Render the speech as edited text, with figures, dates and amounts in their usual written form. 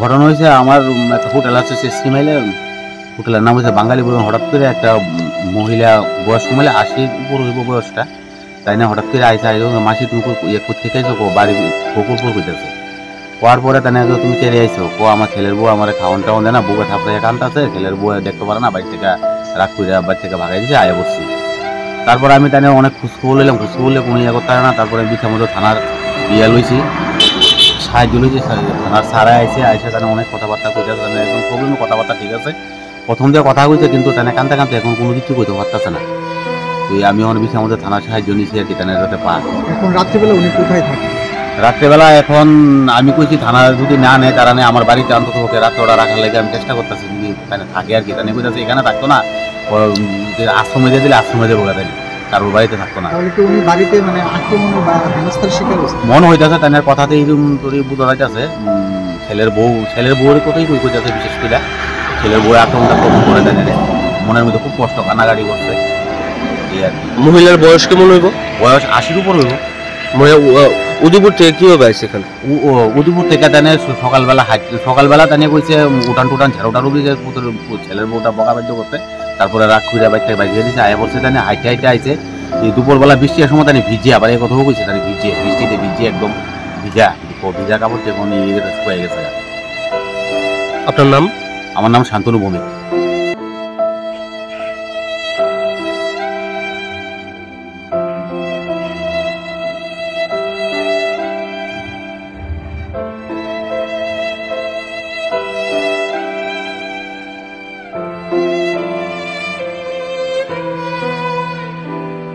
ঘটনা হয়েছে আমার একটা হোটেল আছে সে সিমাইলে, হোটেলের নাম হচ্ছে বাঙালি ভবন। হঠাৎ করে একটা মহিলা, বয়স্ক মহিলা 80 উপর হইব বয়সটা, তাই না হঠাৎ করে আইসা মাসি তুমি ইয়ে করতে খাইছো বাড়ি পুকুর করতেছে। হওয়ার পরে তাই না তুমি কেড়ে আইসো আমার ছেলের বউ আমার খাওয়ান টাওয়ান দেয় না, বউকে থাপড়ে কান্ত আছে, ছেলের বউ দেখতে পারে না, বাড়ি থেকে রাগ করে বাড়ি থেকে ভাগাই দিয়েছে, আয়া বসছি। তারপর আমি তাই অনেক খুঁজখবর নিলাম, খুঁজখবর নিলে কোনো ইয়ে করতে পারে না। তারপরে বিছামতো থানার ইয়ে লইছি, সাহায্য লইছি, থানার সারা আইসে তাই অনেক কথাবার্তা কইতে একদম প্রবলেম, কথাবার্তা ঠিক আছে, প্রথম দিয়ে কথা কইছে কিন্তু তাই কানতে কানতে এখন কোনো কিছু কইতে পারতেছে না। তো আমি এখন বিছামতো থানার সাহায্য নিয়েছি আর কি, তাই যাতে পা। এখন রাত্রিবেলা উনি কোথায় থাকেন? রাত্রেবেলা এখন আমি কইছি থানা যদি না নেয় তারা নেই আমার বাড়িতে অন্তত ওকে রাত্রে ওরা রাখার লাগে আমি চেষ্টা করতেছি, যদি এখানে থাকে আর কি। তাই কইতেছে এখানে থাকতো না, আশ্রমে দিয়ে দিলে আশ্রমে দেবো তাই কারোর বাড়িতে থাকতো না। তাহলে কি উনি বাড়িতে মানে আক্রমণ বা হেনস্থার শিকার হয়েছে? মন হইতেছে তাই কথাতে এইরকম তোর বোঝা যাইতেছে। ছেলের বউয়ের কথাই কইতেছে, বিশেষ করে ছেলের বউ আক্রমণটা করে দেয়, মনের মধ্যে খুব কষ্ট, কান্নাকাটি করছে এই আর কি। মহিলার বয়স কেমন হইব? বয়স 80-র উপর হইব। উদয়পুর থেকে কিভাবে আইছে এখানে? উদয়পুর থেকে তানে সকালবেলা তানে কইছে উঠান টুটান ঝাড়ুটারু দিয়ে ছেলের বউটা বকা বাধ্য করতে, তারপরে রাগ খুঁড়ে বাইরে বাইরে দিয়েছে, আয়া পড়ছে তানে হাইটে হাইটে আইছে। এই দুপুরবেলা বৃষ্টির সময় তানে ভিজে, আবার এই কথাও কইছে তানে বৃষ্টিতে ভিজে একদম ভিজা কাপড় যে কোনো শুকিয়ে গেছে। আপনার নাম? আমার নাম শান্তনু ভৌমিক।